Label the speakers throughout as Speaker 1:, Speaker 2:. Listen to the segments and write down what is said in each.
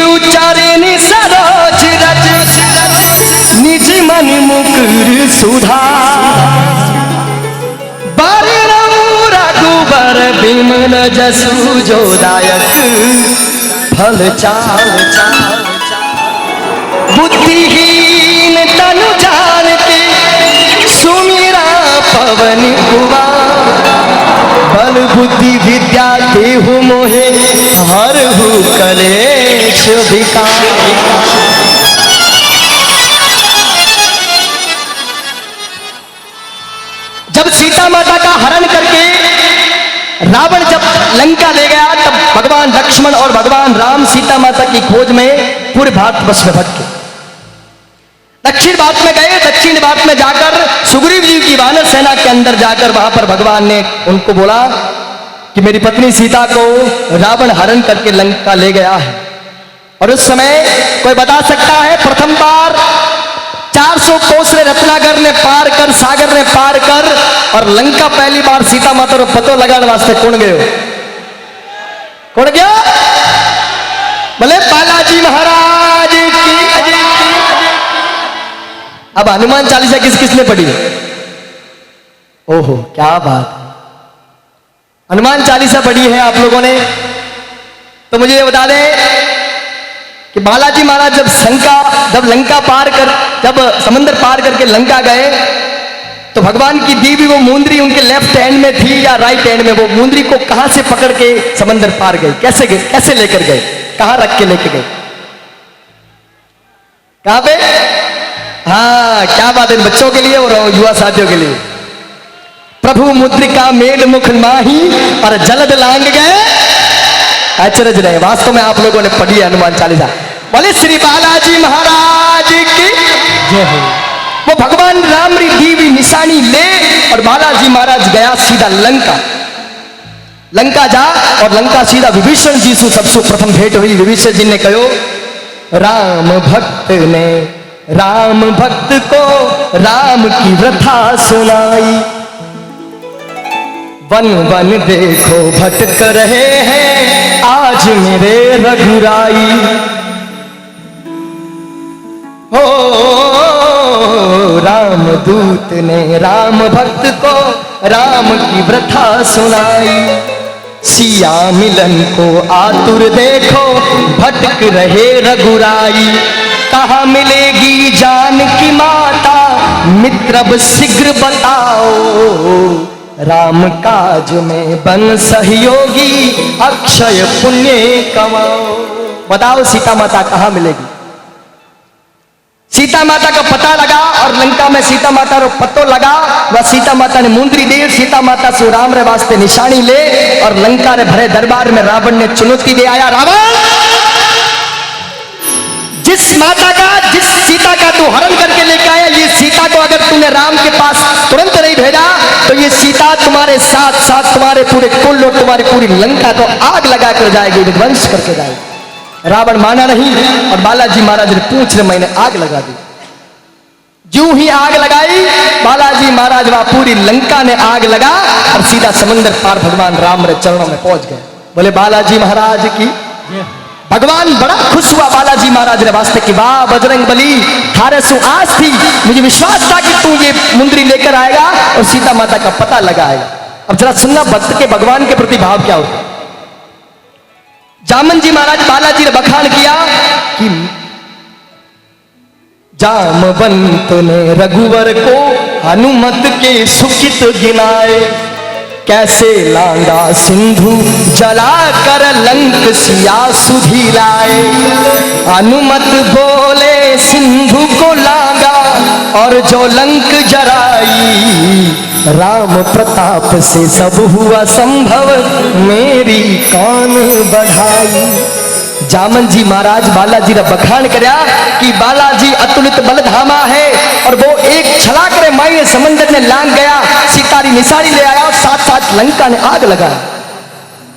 Speaker 1: उच्चारे नि सरोज रज निज मन मुकुर सुधा रघुबर बिमल जसु जो दायक फल चाल चाल बुद्धिहीन तनु जानते सुमिरा पवन कुमार बल बुद्धि विद्या देहु मोहे हरहु कलेश विकार। जब सीता माता का हरण करके रावण जब लंका ले गया तब भगवान लक्ष्मण और भगवान राम सीता माता की खोज में पूरे भारतवर्ष में भटके। दक्षिण भारत में गए। दक्षिण भारत में जाकर सुग्रीव जी की वानर सेना के अंदर जाकर वहां पर भगवान ने उनको बोला कि मेरी पत्नी सीता को रावण हरण करके लंका ले गया है। और उस समय कोई बता सकता है प्रथम बार 400 कोस रत्नागर ने पार कर सागर ने पार कर और लंका पहली बार सीता माता को पतो लगाने वास्ते कौन गयो? कौन गया? बोले बालाजी महाराज की। अब हनुमान चालीसा किस किसने पढ़ी? ओहो क्या बात है, हनुमान चालीसा पढ़ी है आप लोगों ने। तो मुझे ये बता दें कि बालाजी महाराज जब लंका पार कर जब समंदर पार करके लंका गए तो भगवान की दी हुई वो मुंदरी उनके लेफ्ट हैंड में थी या राइट हैंड में? वो मुंदरी को कहां से पकड़ के समंदर पार गए? कैसे लेकर गए? कहां रख के लेकर गए? कहां पे? हाँ क्या बात है, बच्चों के लिए और युवा साथियों के लिए। प्रभु मुद्रिका मेल मुख माही और जलद लांग गए अचरज रहे। वास्तव में आप लोगों ने पढ़ी हनुमान चालीसा। बोले श्री बालाजी महाराज की जय हो। वो भगवान राम री दी हुई निशानी ले और बालाजी महाराज गया सीधा लंका जा और लंका सीधा विभीषण जी से सबसे प्रथम भेंट हुई। विभीषण जी ने कहो राम भक्त को राम की व्यथा सुनाई, वन वन देखो भटक रहे हैं आज मेरे रघुराई। हो राम दूत ने राम भक्त को राम की व्यथा सुनाई, सिया मिलन को आतुर देखो भटक रहे रघुराई। कहाँ मिलेगी जान की माता मित्र शीघ्र बताओ, राम काज में बन सहयोगी अक्षय पुण्य कमाओ। बताओ सीता माता कहाँ मिलेगी? सीता माता का पता लगा और लंका में सीता माता को पतो लगा। वह सीता माता ने मुंदरी दे, सीता माता से राम रे वास्ते निशानी ले और लंका रे भरे दरबार में रावण ने चुनौती दे आया, रावण जिस सीता का तू हरण करके लेके आया, ये सीता को अगर तूने राम के पास तुरंत नहीं भेजा तो ये सीता तुम्हारे साथ साथ तुम्हारे पूरे कुल और तुम्हारी पूरी लंका को आग लगा कर जाएगी, विध्वंस करके जाएगी। रावण माना नहीं और बालाजी महाराज ने पूछ रहे मैंने आग लगा दी। जो ही आग लगाई बालाजी महाराज वहां पूरी लंका ने आग लगा और सीधा समंदर पार भगवान राम रे चरणों में पहुंच गए। बोले बालाजी महाराज की। भगवान बड़ा खुश हुआ बालाजी महाराज ने वास्ते कि वाह बजरंग बली, थारे सु आस थी, मुझे विश्वास था कि तू ये मुंदरी लेकर आएगा और सीता माता का पता लगाएगा। अब जरा सुनना भक्त के भगवान के प्रति भाव क्या होता। जामन जी महाराज बालाजी ने बखान किया कि जामवंत ने रघुवर को हनुमत के सुखित गिनाए, कैसे लांगा सिंधु जला कर लंक सिया सुधी लाए। हनुमत बोले सिंधु को लांगा और जो लंक जराई, राम प्रताप से सब हुआ संभव मेरी कौन बढ़ाई। जामन जी महाराज बालाजी ने बखान करया कि बालाजी अतुलित बलधामा है और वो एक छलाक रे माई समंदर ने लांग गया, सीतारी निशानी ले आया और साथ साथ लंका ने आग लगाया।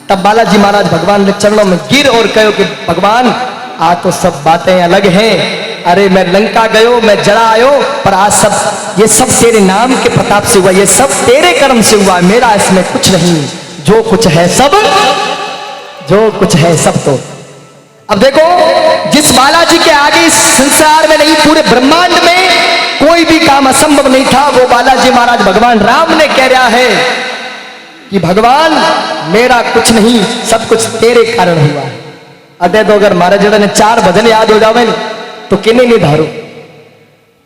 Speaker 1: तब बालाजी महाराज भगवान के चरणों में गिर और कहो कि भगवान आ तो सब बातें अलग हैं, अरे मैं लंका गयो मैं जड़ा आयो पर आज ये सब तेरे नाम के प्रताप से हुआ, ये सब तेरे कर्म से हुआ, मेरा इसमें कुछ नहीं। जो कुछ है सब तो अब देखो, जिस बालाजी के आगे इस संसार में नहीं, पूरे ब्रह्मांड में कोई भी काम असंभव नहीं था, वो बालाजी महाराज भगवान राम ने कह रहा है कि भगवान मेरा कुछ नहीं, सब कुछ तेरे कारण हुआ है। अतः तो अगर महाराज ने 4 भजन याद हो जावे तो किन्ने नहीं धारो,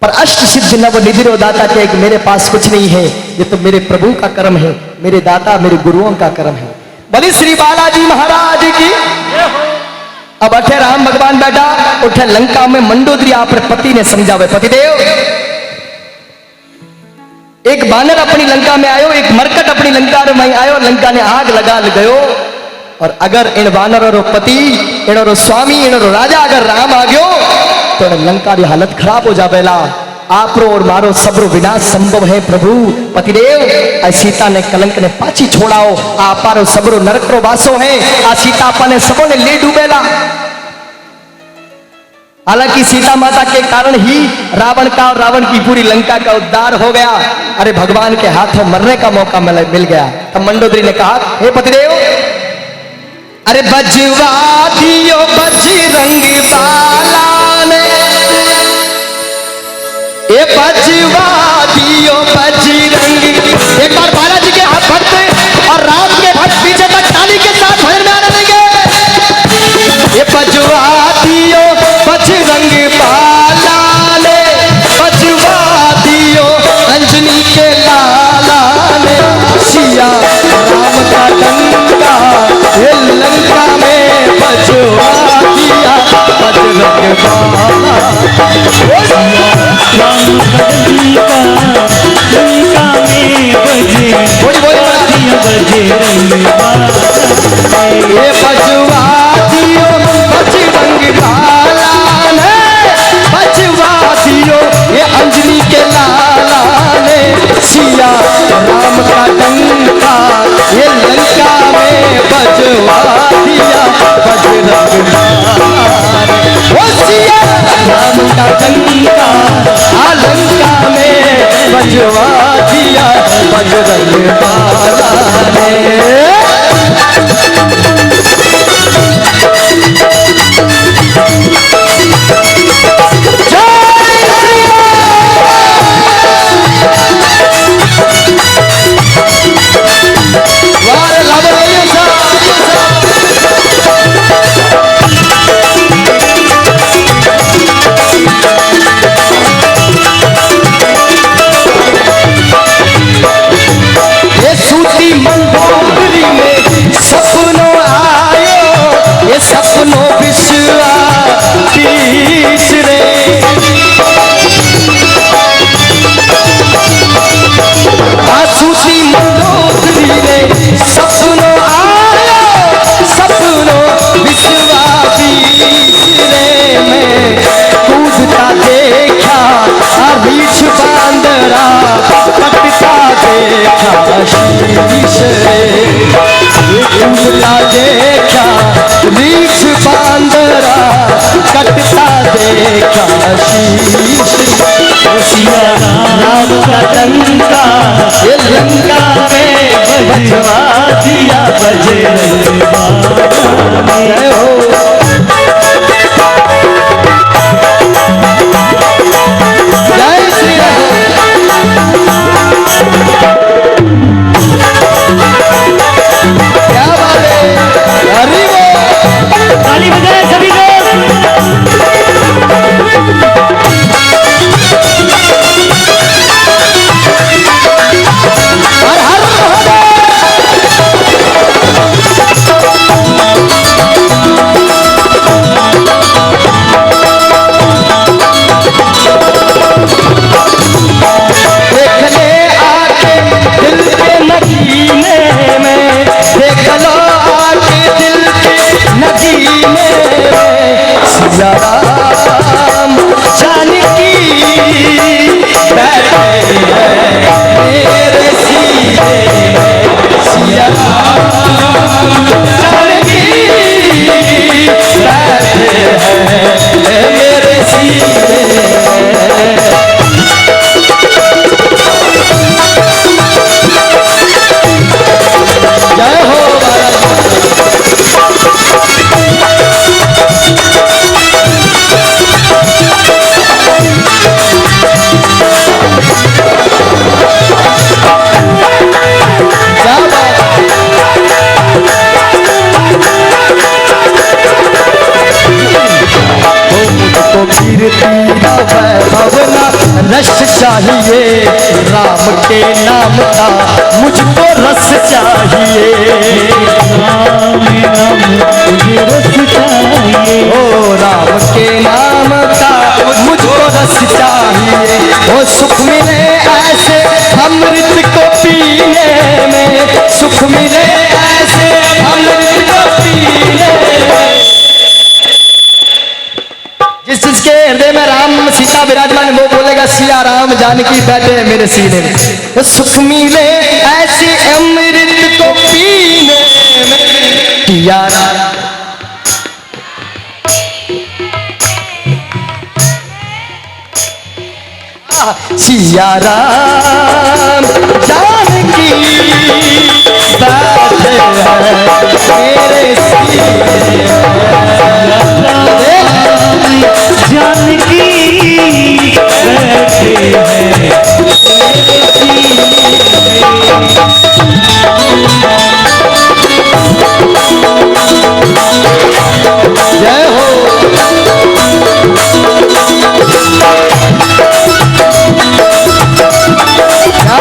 Speaker 1: पर अष्ट सिद्ध नव निधि दाता के एक मेरे पास कुछ नहीं है, ये तो मेरे प्रभु का कर्म है, मेरे दाता मेरे गुरुओं का कर्म है। बोली श्री बालाजी महाराज की। अब अठे राम भगवान बैठा, उठे लंका में मंडोदरी आप पति ने समझावे, पतिदेव एक बानर अपनी लंका में आयो, एक मरकट अपनी लंका में आयो, लंका ने आग लगा गयो, और अगर इन बानरों रो पति, इनरो स्वामी, इनरो राजा अगर राम आ गयो तो लंका की हालत खराब हो जावेला। आपरो और मारो सबरो विनाश संभव है प्रभु। पतिदेव आ सीता ने कलंक ने पाची छोड़ाओ, आपारो सबरो नरक रो वासो है, आ सीता आपा ने सबो ने ले डूबेला। हालांकि सीता माता के कारण ही रावण का और रावण की पूरी लंका का उद्धार हो गया। अरे भगवान के हाथों मरने का मौका मिल गया। तब मंडोदरी ने कहा, हे पतिदेव, अरे बजवा दियो बजरंगी बाला ने, ए बजवा दियो बजरंगी। एक बार बालाजी के हाथ भक्त और राम के भक्त पीछे तक ताली के साथ भजन में आने लगे। ये बजवा दियो बजरंगी बाला ने, बजवा दियो अंजनी के लाला ने, सिया राम का डंका ये लंका में बजवा दिया बजरंग बाला।
Speaker 2: राम का डंका लंका में बजरंग बाला।
Speaker 1: ये बजवा दियो बजरंग बाला ने, बजवा दियो ये अंजनी के लाला ने, सिया राम का डंका ये लंका में बजवा दिया बजरंग बाला। वो सिया राम का डंका आ लंका में बजवा दिया बजरंग बाला ने। सपनों विश्वा तीसरे आसूसी मंडोदरी ने सपनों आयो, सपनों विश्वा तीसरे में कूदता देखा रीछ बांदरा, कटता देखा शीश रे, कूदता देखा रीछ बांदरा, कटता देखा शीश।
Speaker 2: सिया राम का डंका
Speaker 1: ये लंका में
Speaker 2: बजवा दिया बजरंग बाला।
Speaker 1: जय हो। जय श्री राम। क्या बात है, हरि बोल।
Speaker 2: ताली बजाए सभी लोग।
Speaker 1: हर हर देखने आके दिल के नगीने में, देख लो आके दिल के नगीने में, सिया राम जानकी बैठे हैं मेरे सीने में, सिया राम जानकी बैठे हैं मेरे सीने में। जय हो बालाजी। चाहिए, राम के नाम का मुझको रस चाहिए।
Speaker 2: राम नाम मुझे रस चाहिए,
Speaker 1: ओ राम के नाम का मुझको रस चाहिए। वो सुख मिले ऐसे अमृत को पीने में, सुख मिले ऐसे अमृत को पीने में। जिसके हृदय में राम सीता विराजमान वो बोलेगा सिया राम जानकी बैठे मेरे सीने में। वो सुख मिले ऐसे अमृत को पीने में, पिया सिया राम जानकी बैठे हैं मेरे सीने
Speaker 2: जानकी बैठे हैं मेरे सीने।
Speaker 1: जय हो। क्या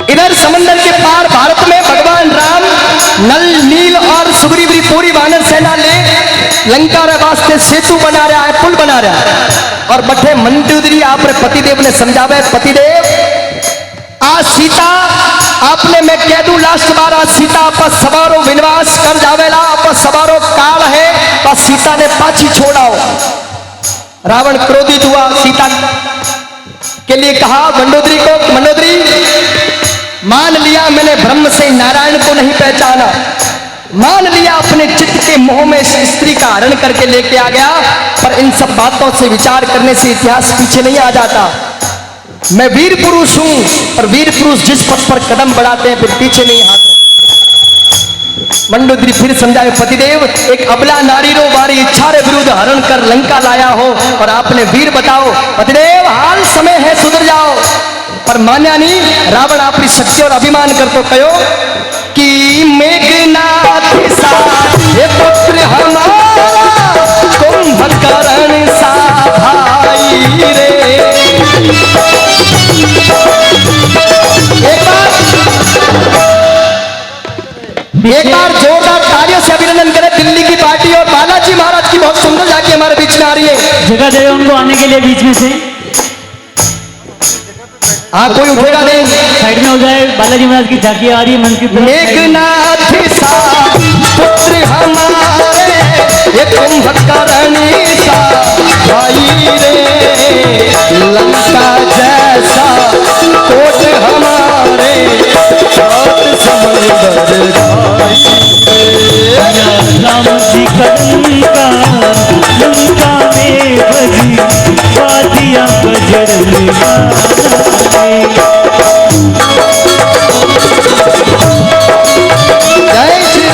Speaker 1: इधर समंदर के पार भारत में भगवान राम नल नील और सुग्रीव की पूरी वानर सेना ले लंका रे वास्ते सेतु बना रहा है, पुल बना रहा है। और बठे मंदोदरी आप पतिदेव ने समझावे, पतिदेव आज सीता आपने मैं कह दूं लास्ट बार आज सीता आप सवारो विनवास कर जावेला, आप सवारो काल है और सीता ने पाछी छोड़ाओ। रावण क्रोधित हुआ, सीता के लिए कहा मंडोदरी को, मंडोदरी मान लिया मैंने ब्रह्म से नारायण को नहीं पहचाना, मान लिया अपने चित्त के मोह में स्त्री का हरण करके लेके आ गया, पर इन सब बातों से विचार करने से इतिहास पीछे नहीं आ जाता। मैं वीर पुरुष हूं, पर वीर पुरुष जिस पथ पर कदम बढ़ाते हैं फिर पीछे नहीं आते। मंडोदरी फिर समझाए, पतिदेव एक अबला नारी रो बारी इच्छा रे विरुद्ध हरण कर लंका लाया हो और आपने वीर बताओ। पतिदेव हाल समय है सुधर जाओ, पर मान्या नहीं। रावण अपनी शक्ति और अभिमान कर तो कहो कि मेघनाथ सा ये पुत्र हमारा कुंभकर्ण सा भाई रे। एक बार जोरदार तालियों से अभिनंदन करें दिल्ली की पार्टी और बालाजी महाराज की, बहुत सुंदर जाके हमारे बीच में आ रही है।
Speaker 2: जगह दे उनको आने के लिए बीच में से।
Speaker 1: हाँ कोई उठेगा नहीं,
Speaker 2: साइड में हो जाए। बालाजी महाराज की झांकी आ रही है मंच की तरफ।
Speaker 1: मेघनाथ सा पुत्र हमारे ये कुंभकर्ण सा भाई रे, लंका जैसा कोट हमारे सात समंदर
Speaker 2: राम जी का लंका में बजी वादियां बजरंग
Speaker 1: जय श्री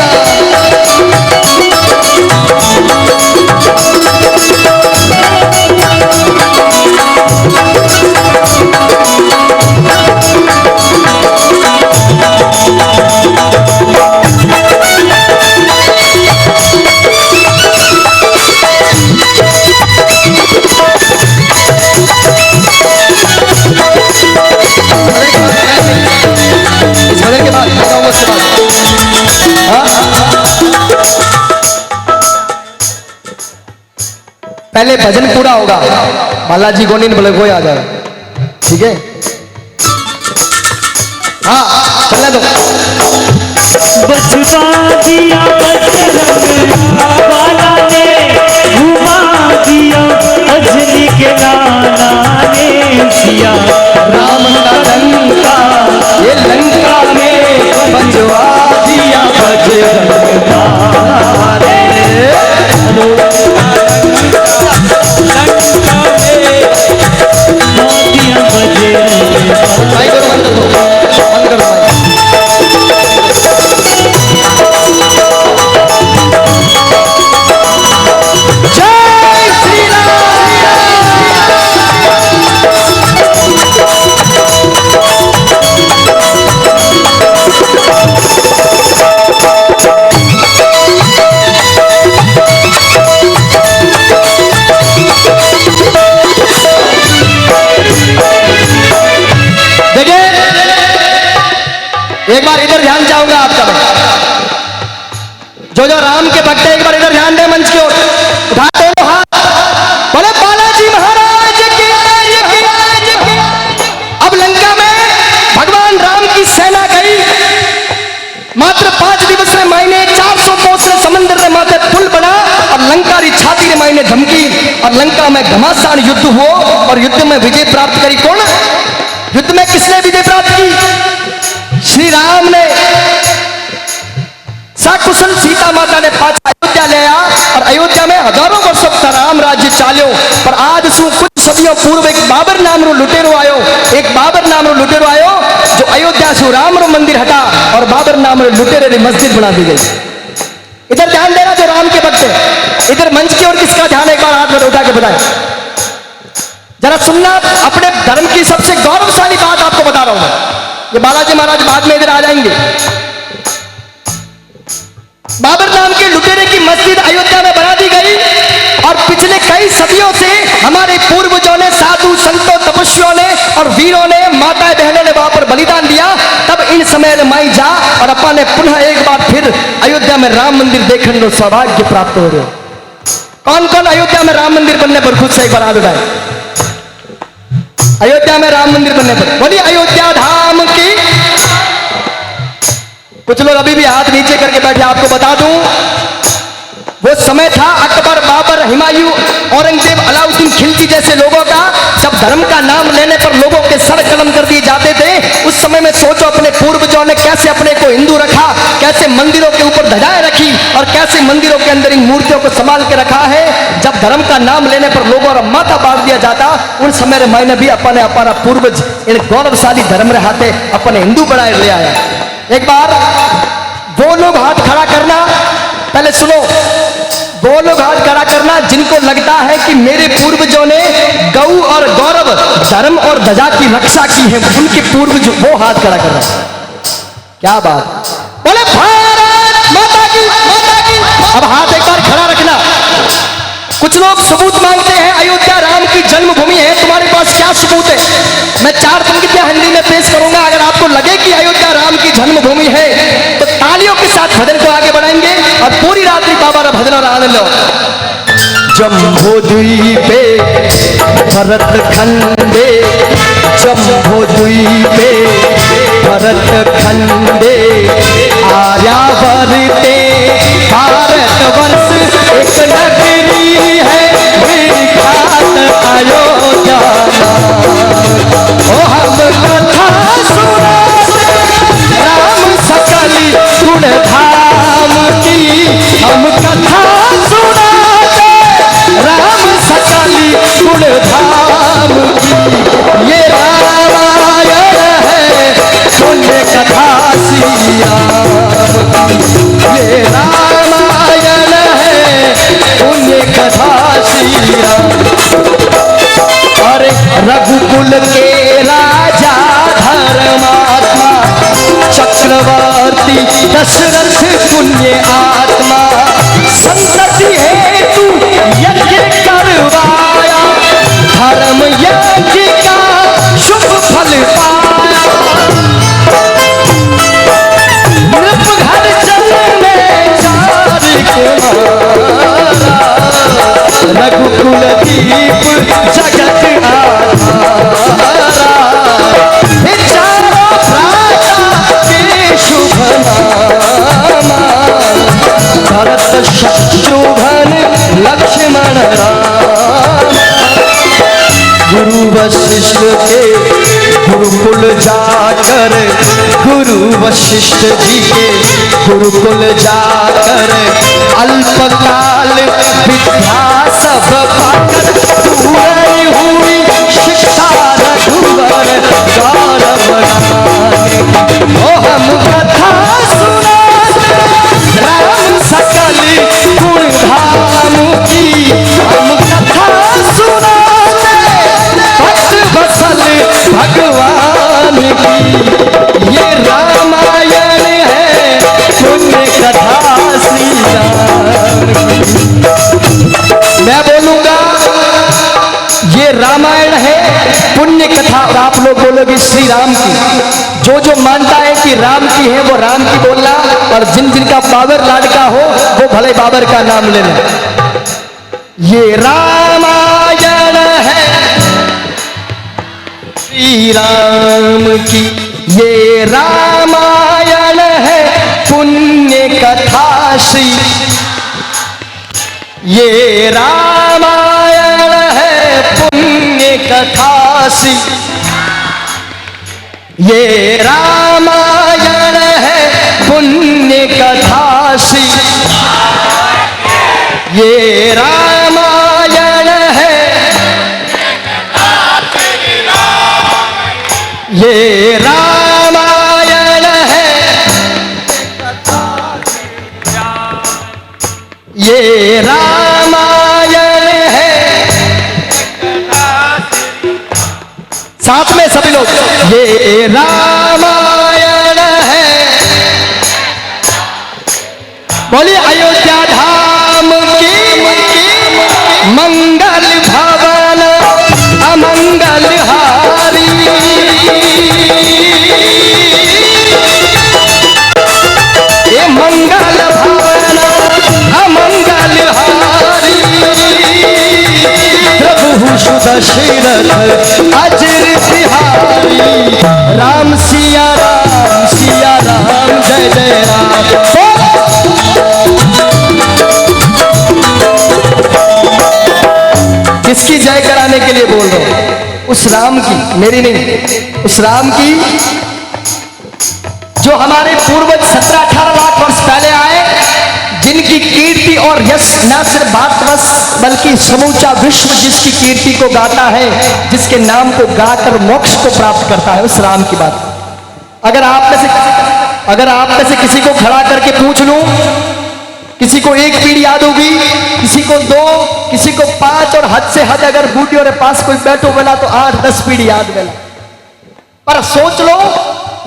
Speaker 1: इस बदल के बाद पहले भजन पूरा होगा, बालाजी गोनी बोले कोई आ जाए, ठीक है। हाँ चलने दो।
Speaker 2: बचवा दिया बजरंग वाला ने, घुमा दिया अजनी के लाला ने, सिया
Speaker 1: राम का लंका ये लंका में बजवा दिया बजरंग वाला रे। भाई करो बंद करो, बंद करो भाई। माई ने धमकी और लंका में घमासान युद्ध हुआ और युद्ध में विजय प्राप्त करी कौन? युद्ध में किसने विजय प्राप्त की? श्री राम ने। सकुशल सीता माता ने पाछा अयोध्या ले आया और अयोध्या में हजारों वर्षों तक राम राज्य चाल्यो। पर आज शू कुछ सदियों पूर्व एक बाबर नाम रो लुटेरो आयो, एक बाबर नाम रो लुटेरो आयो जो अयोध्या से राम रो मंदिर हटा और बाबर नाम रो लुटेरे ने मस्जिद बना दी गई। इधर ध्यान देना जो राम के भक्त है, इधर मंच की ओर किसका ध्यान एक बार हाथ में उठा के बताए जरा सुनना। अपने धर्म की सबसे गौरवशाली बात आपको बता रहा हूं मैं। ये बालाजी महाराज बाद में इधर आ जाएंगे। बाबर नाम के लुटेरे की मस्जिद अयोध्या में बना दी गई और पिछले कई सदियों से हमारे पूर्वजों ने, साधु संतों, तपस्वियों ने और वीरों ने, माताएं बहनों ने वहां पर बलिदान दिया। तब इन समय माई जा और अपन ने पुनः एक बार फिर अयोध्या में राम मंदिर देखने को सौभाग्य प्राप्त हो रहे। कौन कौन अयोध्या में राम मंदिर बनने पर खुद से एक बार हाथ उठाए। अयोध्या में राम मंदिर बनने पर बोलिए अयोध्या धाम की। कुछ लोग अभी भी हाथ नीचे करके बैठे। आपको बता दूं वो समय था अकबर, बाबर, हुमायूं, औरंगजेब, अलाउद्दीन खिलजी जैसे लोगों का, जब धर्म का नाम लेने पर लोगों के सर कलम कर दिए जाते थे। उस समय में सोचो अपने पूर्वजों ने कैसे अपने को हिंदू रखा, कैसे मंदिरों के ऊपर ध्वजाएं रखी और कैसे मंदिरों के अंदर इन मूर्तियों को संभाल के रखा है। जब धर्म का नाम लेने पर लोगों का माथा बांध दिया जाता, उन समय मैंने भी अपने अपना पूर्वज इन गौरवशाली धर्म रहाते अपने हिंदू बनाए ले आया। एक बार वो लोग हाथ खड़ा करना, पहले सुनो, वो लोग हाथ खड़ा करना जिनको लगता है कि मेरे पूर्वजों ने गौ और गौरव, धर्म और ध्वजा की रक्षा की है, उनके पूर्वज वो हाथ खड़ा कर रहे हैं। क्या बात, बोले भारत माता की, माता की। अब हाथ एक बार खड़ा रखना। कुछ लोग सबूत मांगते हैं अयोध्या राम की जन्मभूमि है, तुम्हारे पास क्या सबूत है? मैं 4 पंक्तियां हिंदी में पेश करूंगा। अगर आपको लगे कि अयोध्या राम की जन्मभूमि है तो तालियों के साथ भजन को आगे बढ़ाएंगे और पूरी रात्रि बाबा का भजन और आनंद लो। जम्बूद्वीपे भरत खंडे, जम्बूद्वीपे भरत खंडे, आर्यावर्ते भारतवर्ष एक नगरी है विख्यात अयोध्या। ओ हम कथा सुनाते राम सकल गुण धाम की, हम कथा सुनाते राम सकल गुण धाम की। ये रामायण है पुण्य कथा श्री राम की, ये रामायण है पुण्य कथा श्री राम। अरे रघुकुल के राजा धर्मात्मा, चक्रवर्ती दशरथ पुण्य आत्मा, संतति हेतु यज्ञ करवाया, धर्म यज्ञ का शुभ फल पाया। नृप घर जन्मे 4 कुमारा, रघुकुल दीप जगत आधारा। हे चारों भ्राता के शुभ नामा, भरत शत्रुघ्न लक्ष्मण राम। गुरु वशिष्ठ के गुरुकुल जाकर, गुरु वशिष्ठ जी के गुरुकुल जाकर, अल्पकाल विद्या सब पाकर, पूरी हुई शिक्षा रघुवर गौरव नाम। ओ हम कथा सुनाते राम सकल गुण धाम की, हम कथा सुनाते भक्त वत्सल भगवान की। ये रामायण है पुण्य कथा श्री राम की। मैं बोलूंगा ये रामायण है पुण्य कथा और आप लोग बोलोगे श्री राम की। जो जो मानता है कि राम की है वो राम की बोलना, और जिन जिनका बाबर लाडका हो वो भले बाबर का नाम लेना। ये रामायण है श्री राम की, ये रामायण है पुण्य कथा श्री। ये रामायण है पुण्य कथासी, ये रामायण है पुण्य कथासी, ये रामायण है, ये रामायण है, ये रामायण है। साथ में सभी लोग, ये रामायण है। बोलिए अयोध्या धाम की मंगल भवन अमंगल हारी, ये मंगल भवन अमंगल हारी, प्रभु सुदशरथ अजर बिहारी, राम सिया राम जय जय राम। किसकी जय कराने के लिए बोल रहा हूं? उस राम की, मेरी नहीं, उस राम की जो हमारे पूर्वज 17-18 लाख वर्ष पहले आए, जिनकी कीर्ति और यश न सिर्फ भारतवर्ष बल्कि समूचा विश्व जिसकी कीर्ति को गाता है, जिसके नाम को गाकर मोक्ष को प्राप्त करता है, उस राम की बात। अगर आप में से किसी को खड़ा करके पूछ लूं, किसी को 1 पीढ़ी याद होगी, किसी को 2, किसी को 5 और हद से हद अगर बूटी और पास कोई बैठो बोला तो 8-10 पीढ़ी याद बेला। पर सोच लो,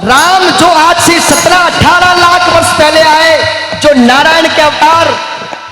Speaker 1: राम जो आज से 17-18 लाख वर्ष पहले आए, जो नारायण के अवतार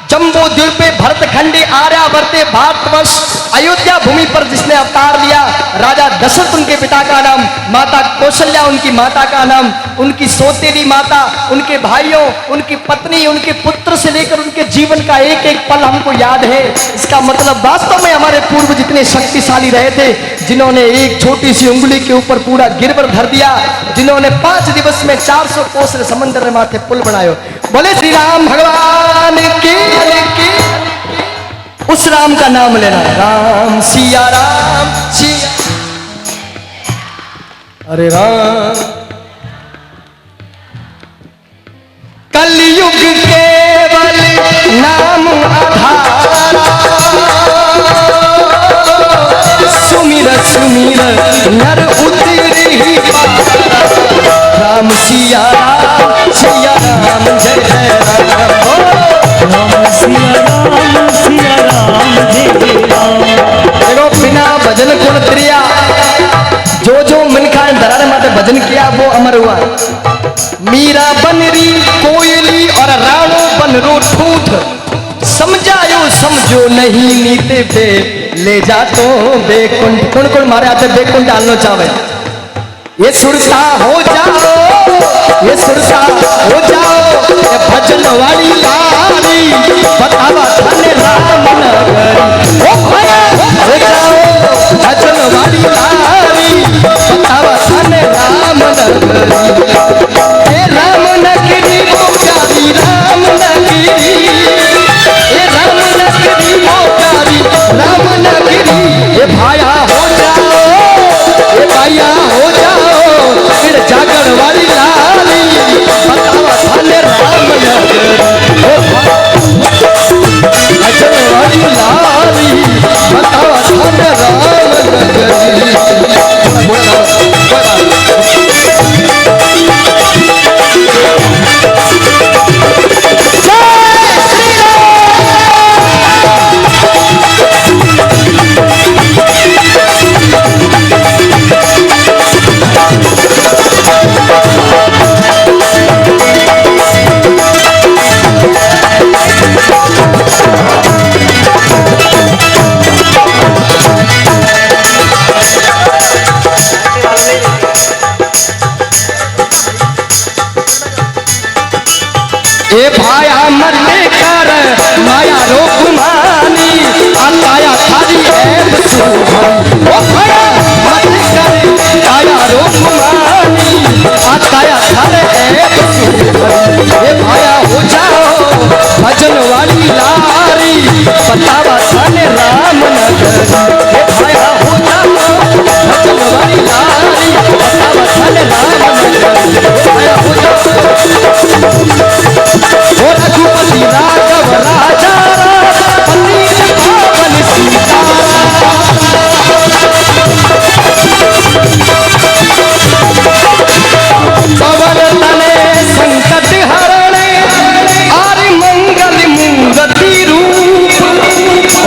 Speaker 1: जम्बू द्वीप पे भरतखंडी आर्यावर्ते भारतवर्ष अयोध्या भूमि पर जिसने अवतार लिया, राजा दशरथ उनके पिता का नाम, माता कौशल्या उनकी माता का नाम, उनकी सौतेली माता, उनके भाइयों, उनकी पत्नी, उनके पुत्र से लेकर उनके जीवन का एक एक पल हमको याद है। इसका मतलब वास्तव में हमारे पूर्व जितने शक्तिशाली रहे थे, जिन्होंने एक छोटी सी उंगली के ऊपर पूरा गिरवर धर दिया, जिन्होंने 5 दिवस में 400 कोस समंदर में माथे पुल बनाए। बोले श्री राम भगवान की, उस राम का नाम लेना, राम सिया राम सिया, अरे राम। कलयुग केवल नाम आधारा, सुमिर सुमिर नर उतरी पारा, राम सिया राम जय जय राम,
Speaker 2: राम सिया राम जय जय राम।
Speaker 1: देखो बिना भजन गुण क्रिया जो मनखा ने धराने माते भजन किया वो अमर हुआ। मीरा बनरी कोयली और राणो बनरो ठूठ, समझायो समझो नहीं नीते पे ले जा तो बेकुंठ। कौन कौन मारे आते बेकुंठ डालना चाहे, ये सुरता हो जाओ, ये सुरता हो जाओ, ये भजन वाली लारी बतावा थाने राम नगरी, ओ भया हो जाओ भजन वाली लारी बतावा थाने राम नगरी, ये राम नगरी मोकारी राम नगरी, ये राम नगरी मोकारी राम नगरी, ये भाया हो जाओ, ये भाया हो जाओ, फिर जागर वाली लाली बतावा थाने राम नगरी, भजन वाली लाली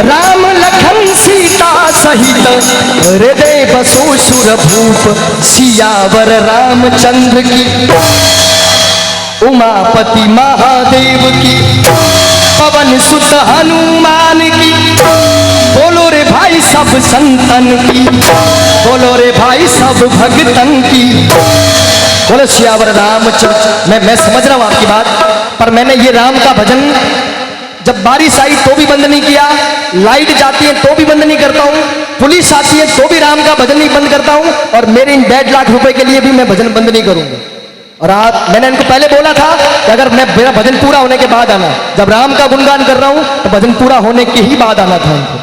Speaker 1: राम लखन सीता सहित हृदय बसो सुर भूप सियावर रामचंद्र की उमापति महादेव की पवन सुत हनुमान की बोलो रे भाई सब संतन की बोलो रे भाई सब भगतन की बोलो सियावर रामचंद्र। मैं समझ रहा हूं आपकी बात, पर मैंने ये राम का भजन जब बारिश आई तो भी बंद नहीं किया, लाइट जाती है तो भी बंद नहीं करता हूं, पुलिस आती है तो भी राम का भजन नहीं बंद करता हूं, और मेरे इन 1.5 लाख रुपए के लिए भी मैं भजन बंद नहीं करूंगा। और आज मैंने इनको पहले बोला था कि अगर मेरा भजन पूरा होने के बाद आना, जब राम का गुणगान कर रहा हूं तो भजन पूरा होने के ही बाद आना था इनको।